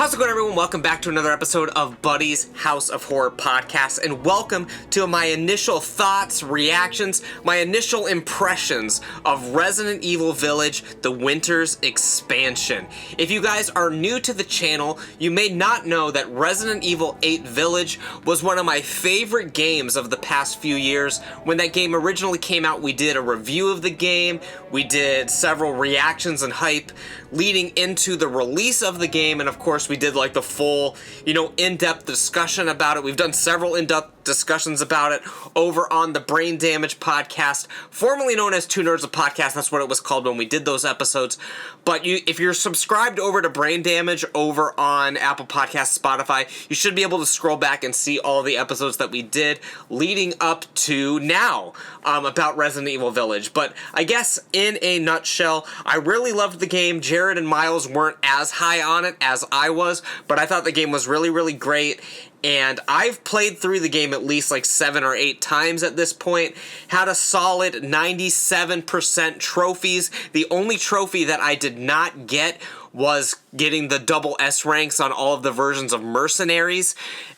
How's it going, everyone? Welcome back to another episode of Buddy's House of Horror podcast, and welcome to my initial thoughts, reactions, my initial impressions of Resident Evil Village, the Winter's expansion. If you guys are new to the channel, you may not know that Resident Evil 8 Village was one of my favorite games of the past few years. When that game originally came out, we did a review of the game, we did several reactions and hype leading into the release of the game, and of course we did like the full, in-depth discussion about it. We've done several in-depth discussions about it over on the Brain Damage podcast, formerly known as Two Nerds a Podcast. That's what it was called when we did those episodes. But if you're subscribed over to Brain Damage over on Apple Podcasts, Spotify, you should be able to scroll back and see all the episodes that we did leading up to now about Resident Evil Village. But I guess in a nutshell, I really loved the game. Jared and Miles weren't as high on it as I was, but I thought the game was really, really great. And I've played through the game at least like 7 or 8 times at this point. Had a solid 97% trophies. The only trophy that I did not get was getting the double S ranks on all of the versions of Mercenaries.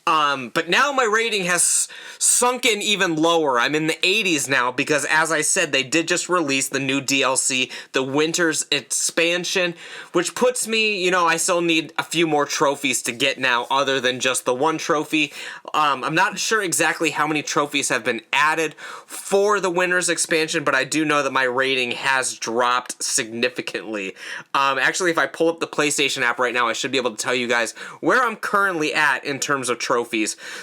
But now my rating has sunken even lower. I'm in the 80s now because, as I said, they did just release the new DLC, the Winter's expansion, which puts me, I still need a few more trophies to get now other than just the one trophy. I'm not sure exactly how many trophies have been added for the Winter's expansion, but I do know that my rating has dropped significantly. Actually, if I pull up the PlayStation app right now, I should be able to tell you guys where I'm currently at in terms of trophies.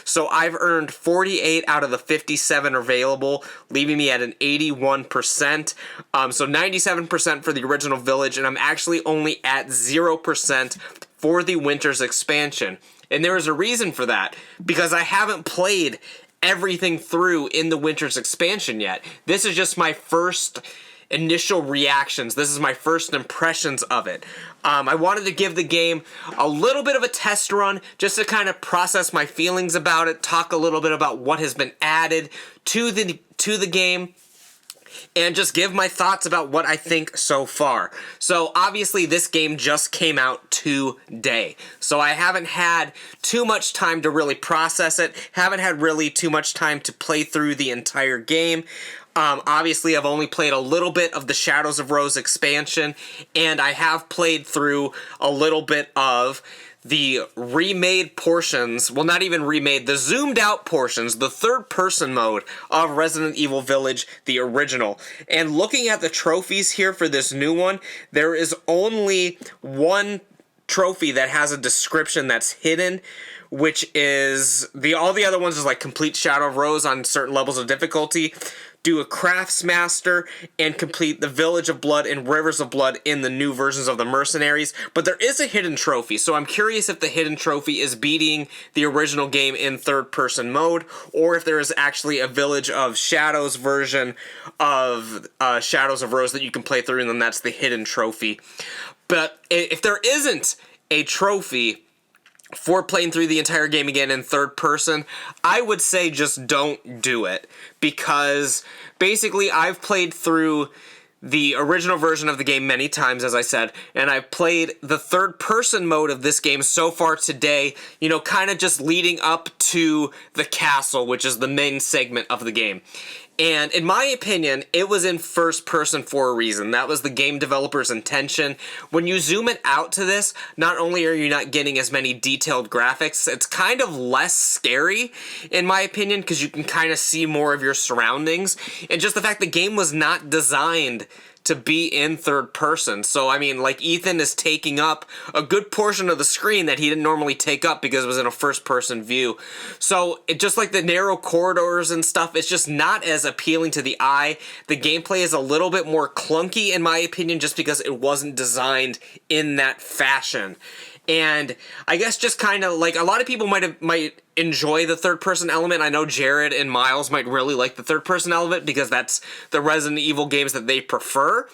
So I've earned 48 out of the 57 available, leaving me at an 81%. So 97% for the original Village, and I'm actually only at 0% for the Winter's expansion. And there is a reason for that, because I haven't played everything through in the Winter's expansion yet. This is just my first initial reactions. This is my first impressions of it. I wanted to give the game a little bit of a test run just to kind of process my feelings about it, talk a little bit about what has been added to the game, and just give my thoughts about what I think so far. So obviously this game just came out today, so I haven't had too much time to really process it, haven't had really too much time to play through the entire game. Obviously, I've only played a little bit of the Shadows of Rose expansion, and I have played through a little bit of the remade portions, well, not even remade, the zoomed out portions, the third-person mode of Resident Evil Village, the original. And looking at the trophies here for this new one, there is only one trophy that has a description that's hidden, which is, all the other ones is like complete Shadow of Rose on certain levels of difficulty, do a Craftsmaster, and complete the Village of Blood and Rivers of Blood in the new versions of the Mercenaries. But there is a hidden trophy, so I'm curious if the hidden trophy is beating the original game in third-person mode, or if there is actually a Village of Shadows version of Shadows of Rose that you can play through, and then that's the hidden trophy. But if there isn't a trophy for playing through the entire game again in third person, I would say just don't do it, because basically I've played through the original version of the game many times, as I said, and I've played the third person mode of this game so far today, kind of just leading up to the castle, which is the main segment of the game. And in my opinion, it was in first person for a reason. That was the game developer's intention. When you zoom it out to this, not only are you not getting as many detailed graphics, it's kind of less scary, in my opinion, because you can kind of see more of your surroundings. And just the fact the game was not designed to be in third person. So, I mean, like, Ethan is taking up a good portion of the screen that he didn't normally take up because it was in a first person view. So, it just like the narrow corridors and stuff, it's just not as appealing to the eye. The gameplay is a little bit more clunky, in my opinion, just because it wasn't designed in that fashion. And I guess just kind of like a lot of people might enjoy the third-person element. I know Jared and Miles might really like the third-person element because that's the Resident Evil games that they prefer.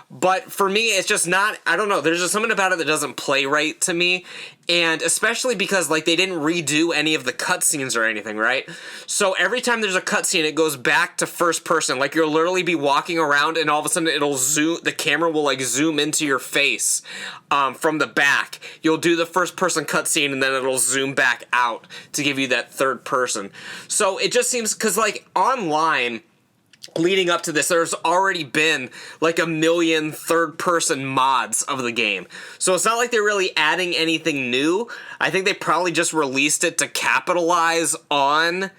But for me, it's just not, I don't know, there's just something about it that doesn't play right to me. And especially because, like, they didn't redo any of the cutscenes or anything, right? So every time there's a cutscene, it goes back to first person. Like, you'll literally be walking around and all of a sudden it'll zoom, the camera will, like, zoom into your face from the back. You'll do the first person cutscene and then it'll zoom back out to give you that third person. So it just seems, because, like, online, leading up to this, there's already been like 1 million third-person mods of the game. So it's not like they're really adding anything new. I think they probably just released it to capitalize on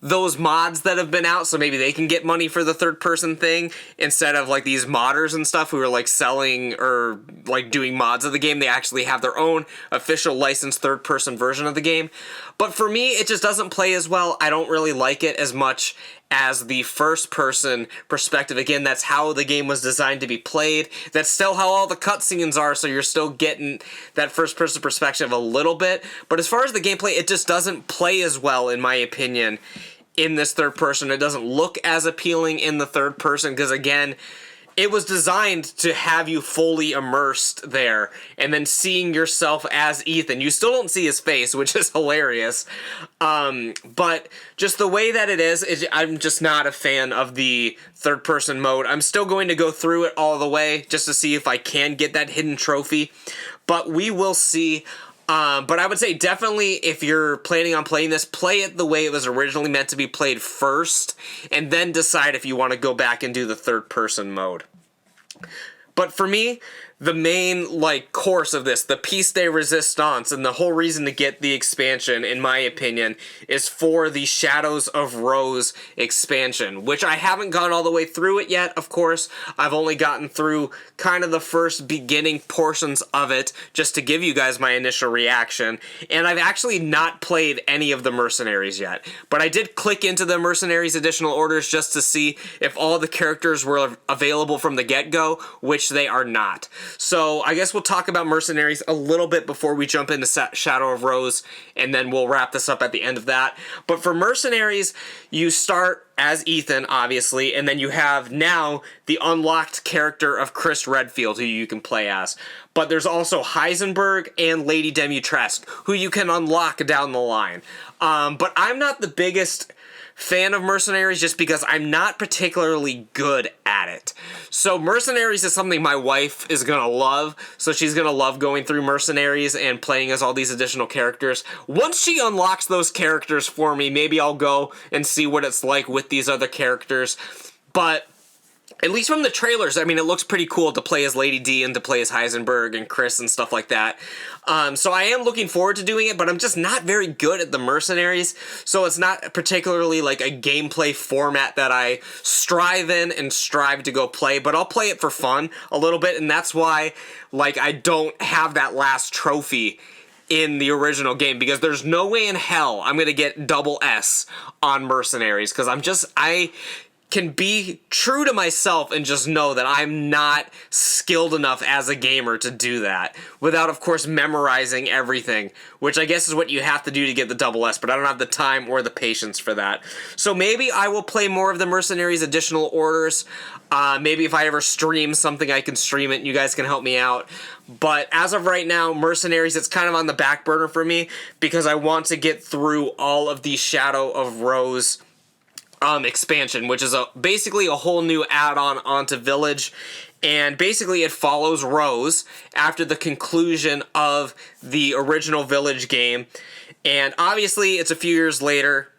those mods that have been out, so maybe they can get money for the third-person thing instead of like these modders and stuff who are like selling or like doing mods of the game. They actually have their own official licensed third-person version of the game. But for me, it just doesn't play as well. I don't really like it as much as the first-person perspective. Again, that's how the game was designed to be played. That's still how all the cutscenes are, so you're still getting that first-person perspective a little bit. But as far as the gameplay, it just doesn't play as well, in my opinion, in this third person. It doesn't look as appealing in the third person because, again, it was designed to have you fully immersed there and then seeing yourself as Ethan. You still don't see his face, which is hilarious. But just the way that it is, I'm just not a fan of the third person mode. I'm still going to go through it all the way just to see if I can get that hidden trophy. But we will see. But I would say definitely if you're planning on playing this, play it the way it was originally meant to be played first, and then decide if you want to go back and do the third-person mode. But for me, the main, like, course of this, the piece de resistance, and the whole reason to get the expansion, in my opinion, is for the Shadows of Rose expansion, which I haven't gone all the way through it yet, of course. I've only gotten through kind of the first beginning portions of it, just to give you guys my initial reaction, and I've actually not played any of the Mercenaries yet. But I did click into the Mercenaries additional orders just to see if all the characters were available from the get-go, which they are not. So I guess we'll talk about Mercenaries a little bit before we jump into Shadow of Rose, and then we'll wrap this up at the end of that. But for Mercenaries, you start as Ethan, obviously, and then you have now the unlocked character of Chris Redfield, who you can play as. But there's also Heisenberg and Lady Dimitrescu, who you can unlock down the line. But I'm not the biggest fan of Mercenaries just because I'm not particularly good at it. So Mercenaries is something my wife is gonna love, so she's gonna love going through Mercenaries and playing as all these additional characters. Once she unlocks those characters for me, maybe I'll go and see what it's like with these other characters. But at least from the trailers, I mean, it looks pretty cool to play as Lady D and to play as Heisenberg and Chris and stuff like that. So I am looking forward to doing it, but I'm just not very good at the Mercenaries, so it's not particularly like a gameplay format that I strive in and strive to go play, but I'll play it for fun a little bit, and that's why, like, I don't have that last trophy in the original game, because there's no way in hell I'm gonna get double S on Mercenaries, because I can be true to myself and just know that I'm not skilled enough as a gamer to do that without, of course, memorizing everything, which I guess is what you have to do to get the double S, but I don't have the time or the patience for that. So maybe I will play more of the Mercenaries additional orders. Maybe if I ever stream something, I can stream it and you guys can help me out. But as of right now, Mercenaries, it's kind of on the back burner for me because I want to get through all of the Shadow of Rose expansion, which is basically a whole new add-on onto Village, and basically it follows Rose after the conclusion of the original Village game, and obviously it's a few years later.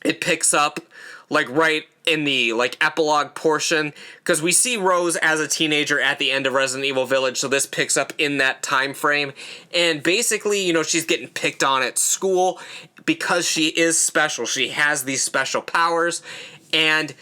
It picks up like right in the like epilogue portion, because we see Rose as a teenager at the end of Resident Evil Village, so this picks up in that time frame, and basically, you know, she's getting picked on at school because she is special. She has these special powers, and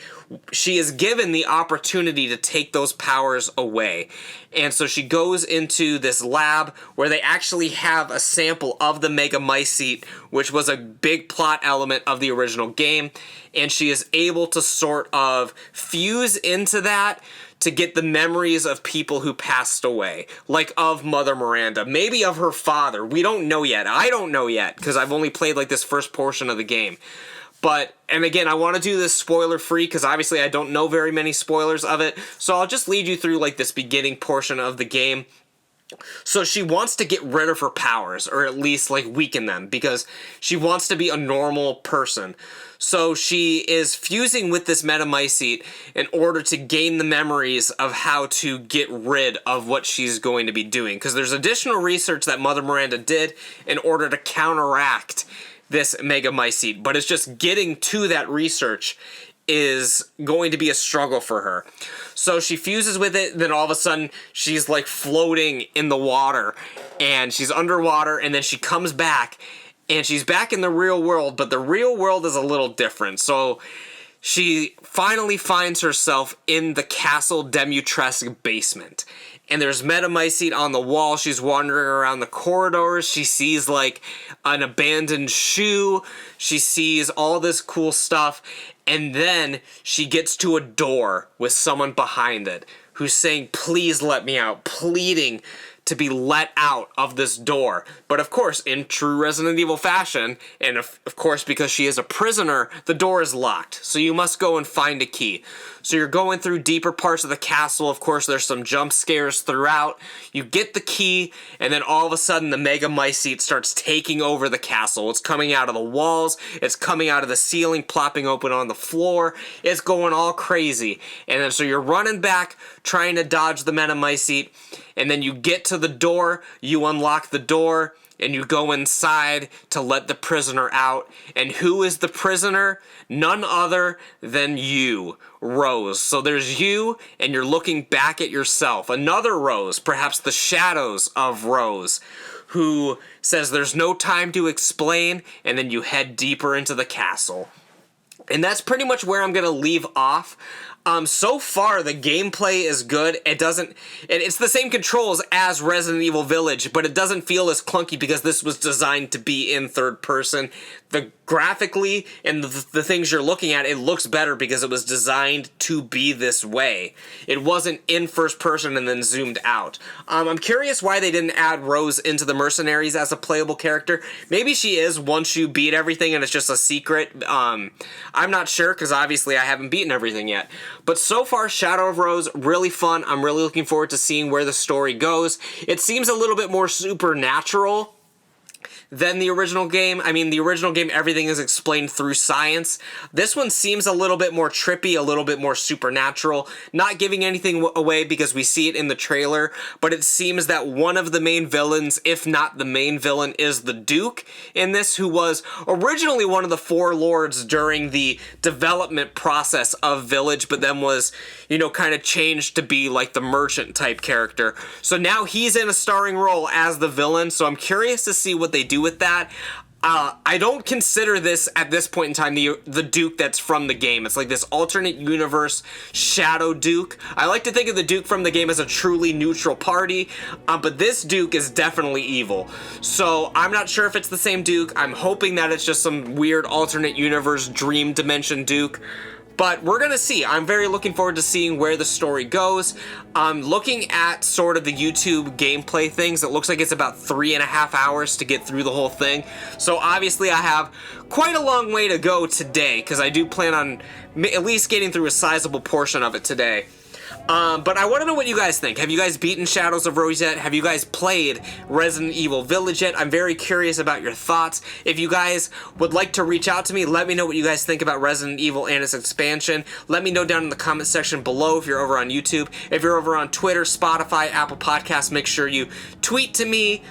she is given the opportunity to take those powers away. And so she goes into this lab where they actually have a sample of the Megamycete, which was a big plot element of the original game, and she is able to sort of fuse into that to get the memories of people who passed away, like of Mother Miranda, maybe of her father. We don't know yet. I don't know yet because I've only played like this first portion of the game. But, and again, I want to do this spoiler-free because obviously I don't know very many spoilers of it. So I'll just lead you through like this beginning portion of the game. So she wants to get rid of her powers, or at least like weaken them, because she wants to be a normal person. So she is fusing with this metamycete in order to gain the memories of how to get rid of what she's going to be doing. Because there's additional research that Mother Miranda did in order to counteract this megamycete, but it's just getting to that research is going to be a struggle for her. So she fuses with it, then all of a sudden she's like floating in the water and she's underwater, and then she comes back and she's back in the real world, but the real world is a little different. So she finally finds herself in the Castle Demutresque basement. And there's metamycete on the wall. She's wandering around the corridors. She sees like an abandoned shoe. She sees all this cool stuff. And then she gets to a door with someone behind it who's saying, "Please let me out," pleading to be let out of this door. But of course, in true Resident Evil fashion, and of course because she is a prisoner, the door is locked. So you must go and find a key. So you're going through deeper parts of the castle. Of course, there's some jump scares throughout. You get the key, and then all of a sudden the megamycete starts taking over the castle. It's coming out of the walls. It's coming out of the ceiling, plopping open on the floor. It's going all crazy. And then so you're running back, trying to dodge the metamycete, and then you get to the door, you unlock the door, and you go inside to let the prisoner out. And who is the prisoner? None other than you, Rose. So there's you, and you're looking back at yourself. Another Rose, perhaps the shadows of Rose, who says there's no time to explain, and then you head deeper into the castle. And that's pretty much where I'm going to leave off. So far, the gameplay is good. It's the same controls as Resident Evil Village, but it doesn't feel as clunky because this was designed to be in third person. Graphically and the things you're looking at, it looks better because it was designed to be this way. It wasn't in first person and then zoomed out. I'm curious why they didn't add Rose into the Mercenaries as a playable character. Maybe she is once you beat everything and it's just a secret. I'm not sure because obviously I haven't beaten everything yet. But so far, Shadow of Rose, really fun. I'm really looking forward to seeing where the story goes. It seems a little bit more supernatural than the original game. I mean, the original game, everything is explained through science. This one seems a little bit more trippy, a little bit more supernatural. Not giving anything away because we see it in the trailer, but it seems that one of the main villains, if not the main villain, is the Duke in this, who was originally one of the four lords during the development process of Village, but then was, kind of changed to be like the merchant type character. So now he's in a starring role as the villain, so I'm curious to see what they do with that. I don't consider this, at this point in time, the Duke that's from the game. It's like this alternate universe Shadow Duke. I like to think of the Duke from the game as a truly neutral party, but this Duke is definitely evil. So I'm not sure if it's the same Duke. I'm hoping that it's just some weird alternate universe dream dimension Duke. But we're going to see. I'm very looking forward to seeing where the story goes. Looking at sort of the YouTube gameplay things, it looks like it's about 3.5 hours to get through the whole thing. So obviously I have quite a long way to go today, because I do plan on at least getting through a sizable portion of it today. But I want to know what you guys think. Have you guys beaten Shadows of Rose yet? Have you guys played Resident Evil Village yet? I'm very curious about your thoughts. If you guys would like to reach out to me, let me know what you guys think about Resident Evil and its expansion. Let me know down in the comment section below if you're over on YouTube. If you're over on Twitter, Spotify, Apple Podcasts, make sure you tweet to me.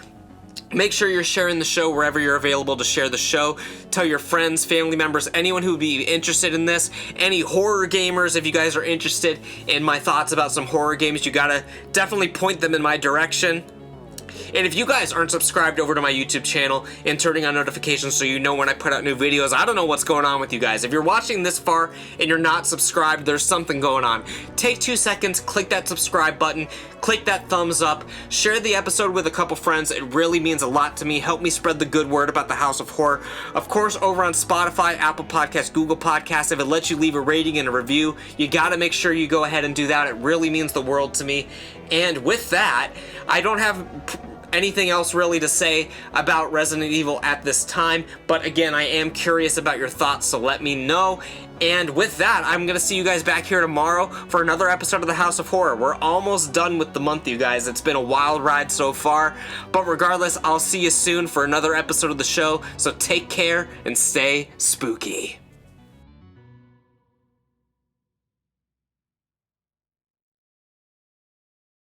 Make sure you're sharing the show wherever you're available to share the show. Tell your friends, family members, anyone who would be interested in this. Any horror gamers, if you guys are interested in my thoughts about some horror games, you gotta definitely point them in my direction. And if you guys aren't subscribed over to my YouTube channel and turning on notifications so you know when I put out new videos, I don't know what's going on with you guys. If you're watching this far and you're not subscribed, there's something going on. Take 2 seconds, click that subscribe button, click that thumbs up, share the episode with a couple friends. It really means a lot to me. Help me spread the good word about the House of Horror. Of course, over on Spotify, Apple Podcasts, Google Podcasts, if it lets you leave a rating and a review, you gotta make sure you go ahead and do that. It really means the world to me. And with that, I don't have anything else really to say about Resident Evil at this time, but again, I am curious about your thoughts, so let me know. And with that, I'm gonna see you guys back here tomorrow for another episode of the House of Horror. We're almost done with the month, you guys. It's been a wild ride so far, but regardless, I'll see you soon for another episode of the show, so take care and stay spooky.